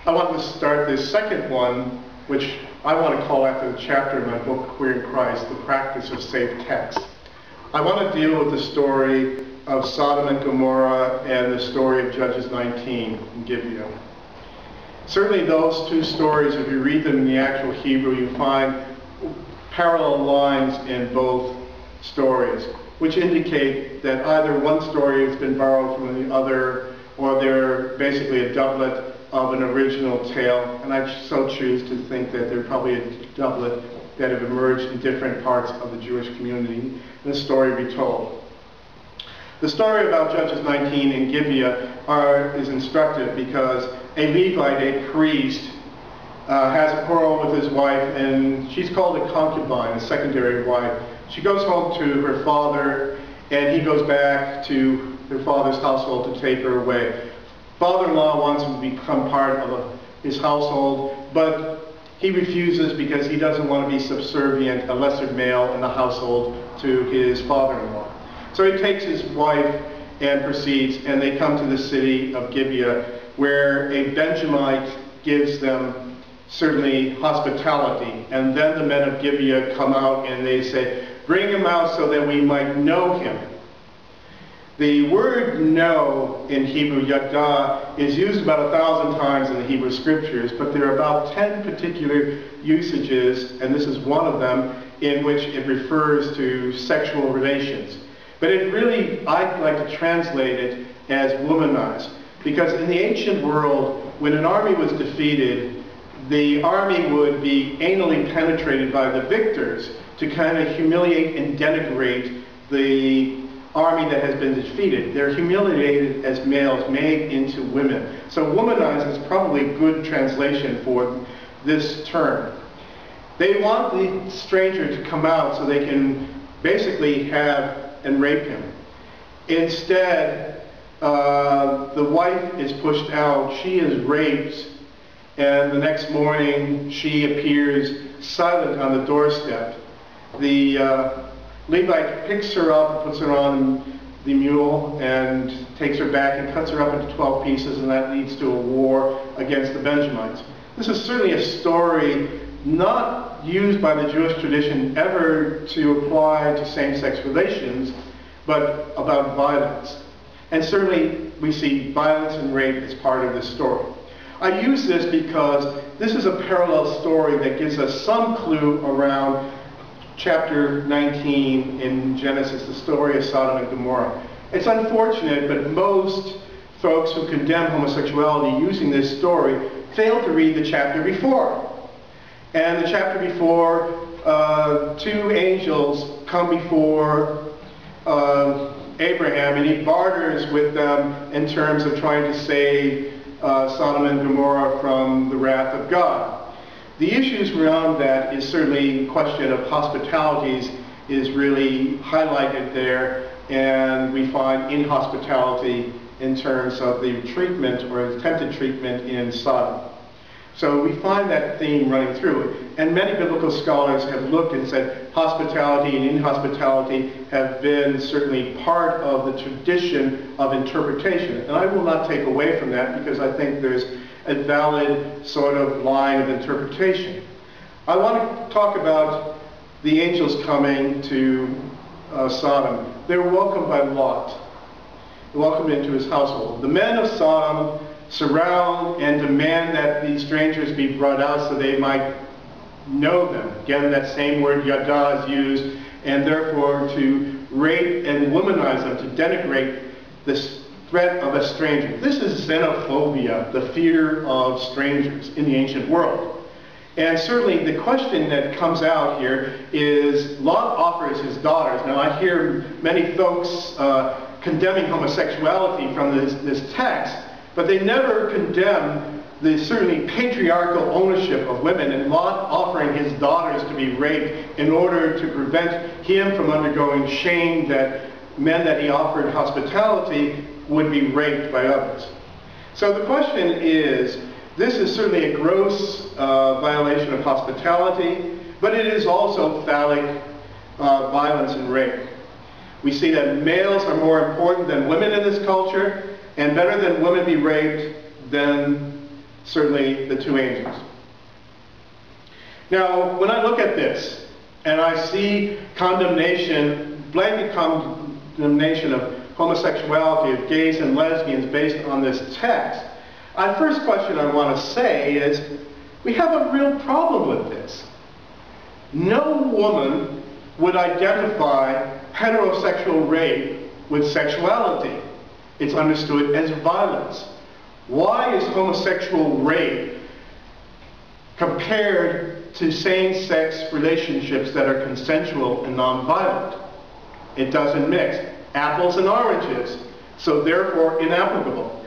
I want to start this second one, which I want to call after the chapter in my book, Queer in Christ, The Practice of Safe Text. I want to deal with the story of Sodom and Gommorah and the story of Judges 19 in Gibeah. Certainly those two stories, if you read them in the actual Hebrew, you find parallel lines in both stories, which indicate that either one story has been borrowed from the other, or they're basically a doublet of an original tale. And I so choose to think that they're probably a doublet that have emerged in different parts of the Jewish community, and the story be told. The story about Judges 19 in Gibeah is instructive because a Levite, a priest, has a quarrel with his wife, and she's called a concubine, a secondary wife. She goes home to her father, and he goes back to her father's household to take her away. Father-in-law wants him to become part of his household, but he refuses because he doesn't want to be subservient, a lesser male in the household, to his father-in-law. So he takes his wife and proceeds, and they come to the city of Gibeah, where a Benjamite gives them certainly hospitality. And then the men of Gibeah come out and they say, "Bring him out so that we might know him." The word know in Hebrew, yada, is used about 1,000 times in the Hebrew scriptures, but there are about 10 particular usages, and this is one of them, in which it refers to sexual relations. But it really, I like to translate it as womanize, because in the ancient world, when an army was defeated, the army would be anally penetrated by the victors to kind of humiliate and denigrate the army that has been defeated. They're humiliated as males, made into women. So womanize is probably a good translation for this term. They want the stranger to come out so they can basically have and rape him. Instead, the wife is pushed out, she is raped, and the next morning she appears silent on the doorstep. The Levite picks her up and puts her on the mule and takes her back and cuts her up into 12 pieces, and that leads to a war against the Benjamites. This is certainly a story not used by the Jewish tradition ever to apply to same-sex relations, but about violence. And certainly we see violence and rape as part of this story. I use this because this is a parallel story that gives us some clue around chapter 19 in Genesis, the story of Sodom and Gommorah. It's unfortunate, but most folks who condemn homosexuality using this story fail to read the chapter before. And the chapter before, two angels come before Abraham, and he barters with them in terms of trying to save Sodom and Gommorah from the wrath of God. The issues around that is certainly a question of hospitalities is really highlighted there, and we find inhospitality in terms of the treatment or attempted treatment in Sodom. So we find that theme running through, and many biblical scholars have looked and said hospitality and inhospitality have been certainly part of the tradition of interpretation. And I will not take away from that because I think there's a valid sort of line of interpretation. I want to talk about the angels coming to Sodom. They're welcomed by Lot, welcomed into his household. The men of Sodom surround and demand that these strangers be brought out so they might know them. Again, that same word yada is used, and therefore to rape and womanize them, to denigrate this threat of a stranger. This is xenophobia, the fear of strangers in the ancient world. And certainly the question that comes out here is Lot offers his daughters. Now I hear many folks condemning homosexuality from this text, but they never condemn the certainly patriarchal ownership of women, and Lot offering his daughters to be raped in order to prevent him from undergoing shame that men that he offered hospitality would be raped by others. So the question is, this is certainly a gross violation of hospitality, but it is also phallic violence and rape. We see that males are more important than women in this culture, and better than women be raped than certainly the two angels. Now, when I look at this, and I see condemnation, blanket condemnation of homosexuality, of gays and lesbians based on this text, the first question I want to say is, we have a real problem with this. No woman would identify heterosexual rape with sexuality. It's understood as violence. Why is homosexual rape compared to same-sex relationships that are consensual and non-violent? It doesn't mix. Apples and oranges, so therefore inapplicable.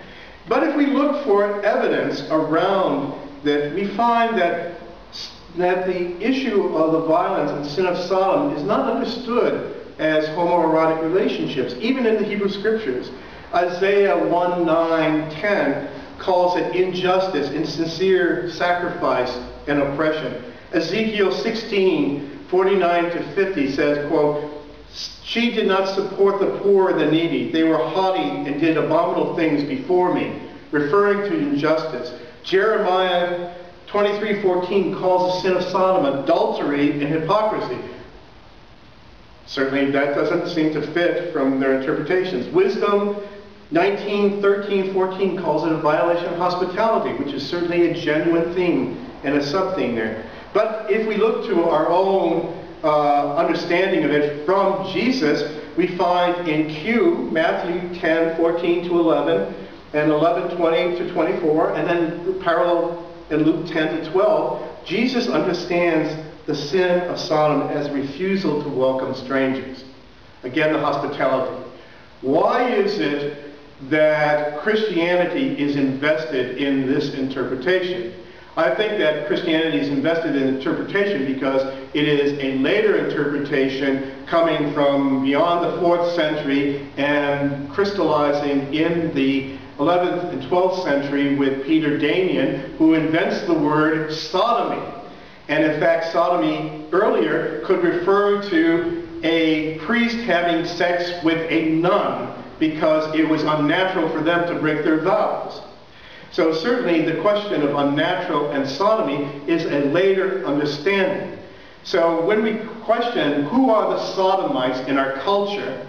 But if we look for evidence around that, we find that the issue of the violence and sin of Sodom is not understood as homoerotic relationships, even in the Hebrew Scriptures. Isaiah 1:9-10 calls it injustice, insincere sacrifice, and oppression. Ezekiel 16:49-50 says, quote, "She did not support the poor and the needy. They were haughty and did abominable things before me," referring to injustice. Jeremiah 23:14 calls the sin of Sodom adultery and hypocrisy. Certainly that doesn't seem to fit from their interpretations. Wisdom 19:13-14 calls it a violation of hospitality, which is certainly a genuine theme and a sub-theme there. But if we look to our own understanding of it from Jesus, we find in Q, Matthew 10:14-11 and 11:20-24, and then parallel in Luke 10-12, Jesus understands the sin of Sodom as refusal to welcome strangers. Again, the hospitality. Why is it that Christianity is invested in this interpretation? I think that Christianity is invested in interpretation because it is a later interpretation coming from beyond the 4th century and crystallizing in the 11th and 12th century with Peter Damian, who invents the word sodomy. And in fact, sodomy earlier could refer to a priest having sex with a nun because it was unnatural for them to break their vows. So certainly the question of unnatural and sodomy is a later understanding. So when we question who are the sodomites in our culture,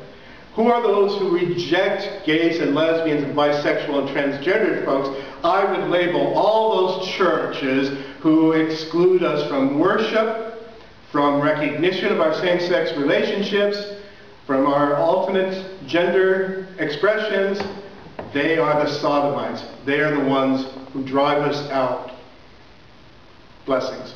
who are those who reject gays and lesbians and bisexual and transgender folks, I would label all those churches who exclude us from worship, from recognition of our same-sex relationships, from our alternate gender expressions. They are the sodomites. They are the ones who drive us out. Blessings.